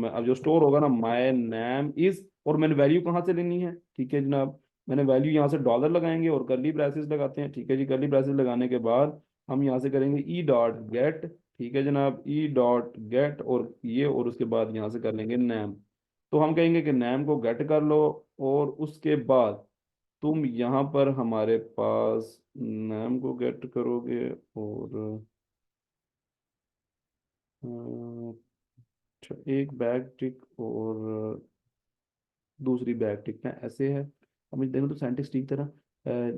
अब जो स्टोर होगा ना माय नेम इज, और मैंने वैल्यू कहाँ से लेनी है, ठीक है जनाब, मैंने वैल्यू यहाँ से डॉलर लगाएंगे और कर्ली ब्रैसेस लगाते हैं, ठीक है जी, कर्ली ब्रैसेस लगाने के बाद हम यहाँ से करेंगे ई डॉट गेट, ठीक है जनाब, ई डॉट गेट, और ये, और उसके बाद यहाँ से कर लेंगे नेम। तो हम कहेंगे कि नेम को गेट कर लो, और उसके बाद तुम यहाँ पर हमारे पास नाम को गेट करोगे, और अच्छा, एक बैक टिक और दूसरी बैक टिक है, ऐसे है। अब मुझे देखो तो साइंटिस्ट ठीक तरह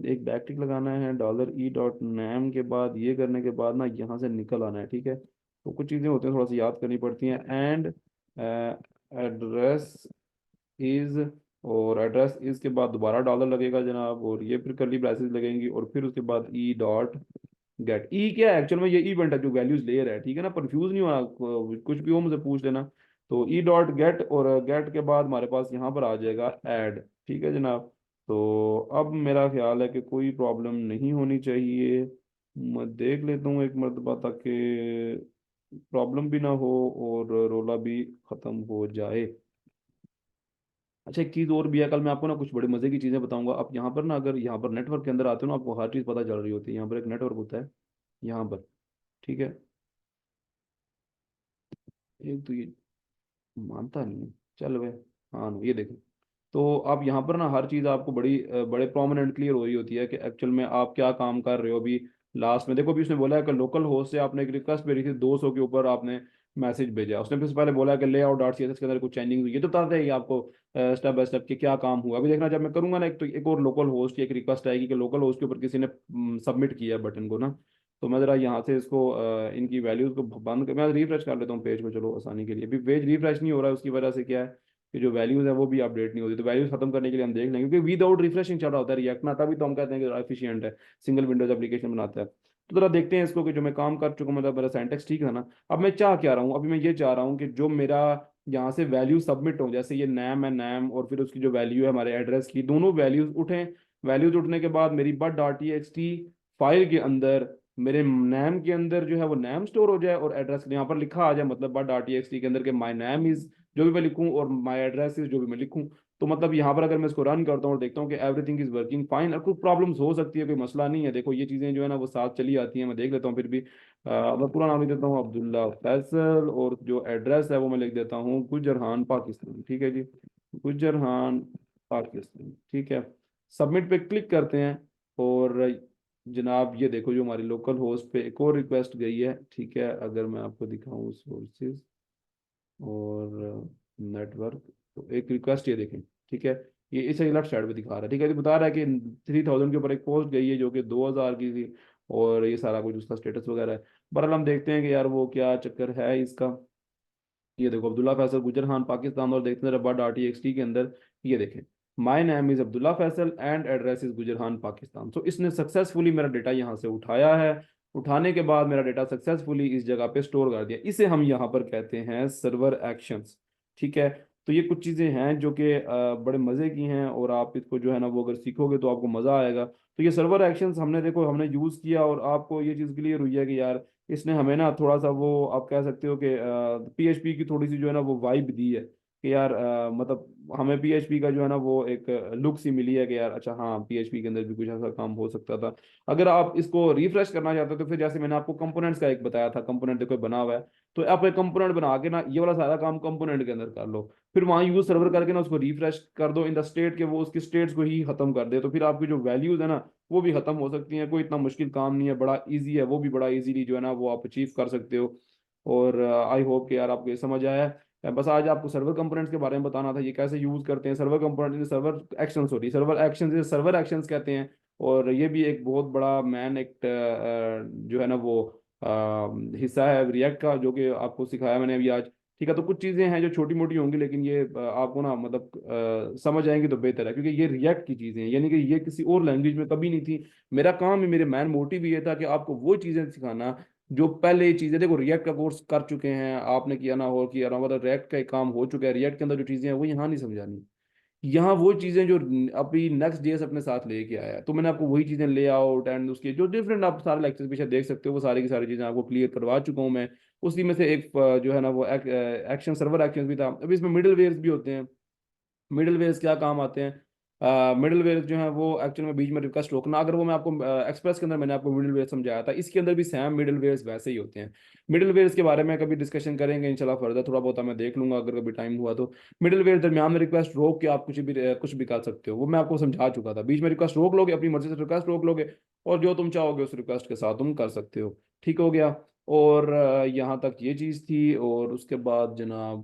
एक बैक टिक लगाना है, $E.name के बाद ये करने के बाद ना यहाँ से निकल आना है, ठीक है। तो कुछ चीज़ें होती हैं थोड़ा सा याद करनी पड़ती हैं। एंड एड्रेस इज, और एड्रेस इज के बाद दोबारा डॉलर लगेगा जनाब, और ये फिर कर्ली ब्रैसेस लगेंगी, और फिर उसके बाद E.get। ई क्या है एक्चुअल में, ये इवेंट है जो वैल्यूज ले रहा है, ठीक है ना, कंफ्यूज नहीं होना, कुछ भी हो मुझे पूछ लेना। तो E.get, और गेट के बाद हमारे पास यहाँ पर आ जाएगा ऐड, ठीक है जनाब। तो अब मेरा ख्याल है कि कोई प्रॉब्लम नहीं होनी चाहिए। मैं देख लेता हूँ एक मरतबा, ताकि प्रॉब्लम भी ना हो और रोला भी खत्म हो जाए। अच्छा, एक चीज़ और भी है, कल मैं आपको ना कुछ बड़े मजे की चीज़ें बताऊंगा। आप यहाँ पर ना, अगर यहाँ पर नेटवर्क के अंदर आते हो ना, आपको हर चीज़ पता चल रही होती है। यहाँ पर एक नेटवर्क होता है, यहाँ पर, ठीक है। एक तो ये मानता नहीं है, चल वे, हाँ ये देखो। तो आप यहाँ पर ना हर चीज़ आपको बड़े प्रोमिनेंट क्लियर हो रही होती है कि एक्चुअल में आप क्या काम कर रहे हो। अभी लास्ट में देखो, अभी उसने बोला है कि लोकल होस्ट से आपने एक रिक्वेस्ट भेजी थी, 200 के ऊपर आपने मैसेज भेजा। उसने फिर से पहले बोला कि layout dot C S S के अंदर कुछ चेंजिंग हुई है, तो बताते हैं आपको स्टेप बाय स्टेप कि क्या काम हुआ। अभी देखना, जब मैं करूंगा ना, एक तो एक और लोकल होस्ट की एक रिक्वेस्ट आएगी कि लोकल होस्ट के ऊपर किसी ने सबमिट किया है बटन को ना। तो मैं जरा यहाँ से इसको इनकी वैल्यूज को बंद कर, मैं रिफ्रेश कर लेता हूँ पेज को, चलो आसानी के लिए। अभी पेज रिफ्रेश नहीं हो रहा है, उसकी वजह से क्या है कि जो वैल्यूज है वो भी अपडेट नहीं होती। तो वैल्यूज खत्म करने के लिए हम देख लेंगे, क्योंकि विदाउट रिफ्रेशिंग चल रहा होता है रिएक्ट ना, तभी तो हम कहते हैं कि एफिशिएंट है, सिंगल विंडोज एप्लीकेशन बनाता है। तो जरा देखते हैं इसको कि जो मैं काम कर चुका हूं, मतलब मेरा सिंटैक्स ठीक है ना। अब मैं चाह क्या रहा हूँ, अभी मैं ये चाह रहा हूँ कि जो मेरा यहाँ से वैल्यू सबमिट हो, जैसे ये नैम है, नैम, और फिर उसकी जो वैल्यू है हमारे एड्रेस की, दोनों वैल्यूज उठें। वैल्यूज उठने के बाद मेरी but dot T X T file के अंदर मेरे नैम के अंदर जो है वो नैम स्टोर हो जाए, और एड्रेस यहाँ पर लिखा आ जाए, मतलब but dot T X T के अंदर के माई नैम इज जो भी मैं लिखूं, और माई एड्रेस इज जो भी मैं लिखूं। तो मतलब यहाँ पर अगर मैं इसको रन करता हूँ और देखता हूँ कि एवरीथिंग इज वर्किंग फाइन, और कुछ प्रॉब्लम्स हो सकती है, कोई मसला नहीं है। देखो ये चीज़ें जो है ना वो साथ चली आती हैं, मैं देख लेता हूँ फिर भी। मैं पूरा नाम लिख देता हूँ अब्दुल्ला फैसल, और जो एड्रेस है वो मैं लिख देता हूँ गुजरहान पाकिस्तान, ठीक है जी, गुजरहान पाकिस्तान, ठीक है। सबमिट पे क्लिक करते हैं, और जनाब ये देखो जो हमारी लोकल होस्ट पे एक और रिक्वेस्ट गई है, ठीक है। अगर मैं आपको दिखाऊं सोर्सेज और नेटवर्क, तो एक रिक्वेस्ट ये देखें, ठीक है। ये इस लेफ्ट साइड पे दिखा रहा है, ठीक है, ये बता रहा है कि 3000 के ऊपर एक पोस्ट गई है जो कि 2000 की थी, और ये सारा कुछ उसका स्टेटस वगैरह है। बहरहाल हम देखते हैं कि यार वो क्या चक्कर है इसका। ये देखो अब्दुल्ला फैसल गुजर खान पाकिस्तान, और देखते हैं रब्बा डॉट टी के अंदर, ये देखें, my name is Abdullah Faisal and address is गुजर खान पाकिस्तान। तो इसने सक्सेसफुली मेरा डेटा यहाँ से उठाया है। उठाने के बाद मेरा डेटा सक्सेसफुली इस जगह पे स्टोर कर दिया। इसे हम यहाँ पर कहते हैं सर्वर एक्शंस, ठीक है। तो ये कुछ चीज़ें हैं जो कि बड़े मज़े की हैं, और आप इसको जो है ना वो अगर सीखोगे तो आपको मज़ा आएगा। तो ये सर्वर एक्शंस हमने देखो हमने यूज़ किया, और आपको ये चीज़ क्लियर हुई है कि यार इसने हमें ना थोड़ा सा वो आप कह सकते हो कि पीएचपी की थोड़ी सी जो है ना वो वाइब दी है कि यार मतलब हमें पीएचपी का जो है ना वो एक लुक सी मिली है कि यार अच्छा हाँ, पीएचपी के अंदर भी कुछ ऐसा काम हो सकता था। अगर आप इसको रिफ्रेश करना चाहते हो तो फिर जैसे मैंने आपको कंपोनेंट्स का एक बताया था, कंपोनेंट देखो बना हुआ है, तो आप एक कंपोनेंट बना के ना ये वाला सारा काम कंपोनेंट के अंदर कर लो। फिर वहां यूज सर्वर करके ना उसको रिफ्रेश कर दो इन द स्टेट के, वो उसकी स्टेट्स को ही खत्म कर दे, तो फिर आपकी जो वैल्यूज है ना वो भी खत्म हो सकती हैं। कोई इतना मुश्किल काम नहीं है, बड़ा इजी है, वो भी बड़ा इजीली जो है ना वो आप अचीव कर सकते हो। और आई होप कि यार आपको ये समझ आया है। बस आज आपको सर्वर कंपोनेंट्स के बारे में बताना था, ये कैसे यूज करते हैं server component, server action, sorry server action, server actions कहते हैं। और ये भी एक बहुत बड़ा मैन एक जो है ना वो हिस्सा है रिएक्ट का, जो कि आपको सिखाया मैंने अभी आज। ठीक है, तो कुछ चीज़ें हैं जो छोटी मोटी होंगी, लेकिन ये आपको ना मतलब समझ आएंगी तो बेहतर है, क्योंकि ये रिएक्ट की चीज़ें हैं, यानी कि ये किसी और लैंग्वेज में कभी नहीं थी। मेरा काम है, मेरे मैन मोटिव ये था कि आपको वो चीज़ें सिखाना जो पहले ये चीज़ें, देखो रिएक्ट का कोर्स कर चुके हैं आपने, किया ना हो किया ना, मतलब रिएक्ट का एक काम हो चुका है, रिएक्ट के अंदर जो चीज़ें हैं वो यहाँ नहीं समझानी। यहाँ वो चीज़ें जो अभी नेक्स्ट जेएस अपने साथ लेके आया है, तो मैंने आपको वही चीज़ें ले आउट एंड उसके जो डिफरेंट आप सारे लेक्चर्स पीछे देख सकते हो, वो सारी की सारी चीज़ें आपको क्लियर करवा चुका हूँ मैं। उसी में से एक जो है ना वो एक्शन सर्वर एक्शन भी था। अभी इसमें मिडिल वेयर्स भी होते हैं। मिडिल वेयर्स क्या काम आते हैं, मिडिल वेयर्स जो है वो एक्चुअल में बीच में रिक्वेस्ट रोकना, अगर वो मैं आपको एक्सप्रेस के अंदर मैंने आपको मिडिल वेयर समझाया था, इसके अंदर भी सेम मिडिल वेयर्स वैसे ही होते हैं। मिडिल वेयर्स के बारे में कभी डिस्कशन करेंगे इंशाल्लाह फर्दर, थोड़ा बहुत मैं देख लूंगा अगर कभी टाइम हुआ तो। मिडिल वेयर दरमियान में रिक्वेस्ट रोक के आप कुछ भी कर सकते हो, वो मैं आपको समझा चुका था। बीच में रिक्वेस्ट रोक लोगे, अपनी मर्जी से रिक्वेस्ट रोक लोगे, और जो तुम चाहोगे उस रिक्वेस्ट के साथ तुम कर सकते हो। ठीक हो गया। और यहाँ तक ये चीज़ थी। और उसके बाद जनाब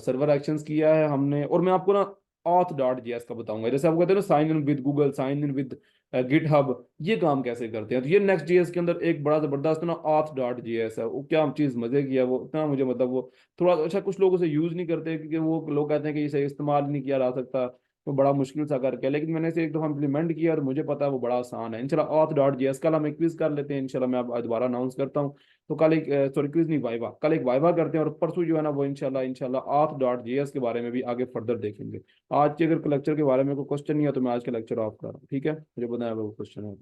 सर्वर एक्शंस किया है हमने। और मैं आपको ना ऑथ डॉट जेएस का बताऊंगा। जैसे आप कहते हैं ना sign in with Google, sign in with GitHub, ये काम कैसे करते हैं। तो ये नेक्स्ट जेएस के अंदर एक बड़ा जबरदस्त ना ऑथ डॉट जेएस है। वो क्या चीज़ मजे की है वो, इतना मुझे मतलब वो थोड़ा अच्छा, कुछ लोग उसे यूज नहीं करते क्योंकि वो लोग कहते हैं कि इसे इस्तेमाल नहीं किया जा सकता, तो बड़ा मुश्किल सा करके। लेकिन मैंने इसे एक दफा इम्प्लीमेंट किया और मुझे पता है वो बड़ा आसान है। इंशाल्लाह ऑथ डॉट जेएस कल हम एक क्विज कर लेते हैं इंशाल्लाह, मैं अब दोबारा अनाउंस करता हूँ। तो कल एक, सॉरी क्विज नहीं, वाइवा, कल एक वाइवा करते हैं और परसों जो है ना वो इंशाल्लाह इंशाल्लाह आथ डॉट जेएस के बारे में भी आगे फर्दर देखेंगे। आज के अगर लेक्चर के बारे में कोई क्वेश्चन नहीं है तो मैं आज का लेक्चर ऑफ कर रहा हूँ, ठीक है। मुझे बताया वो क्वेश्चन है।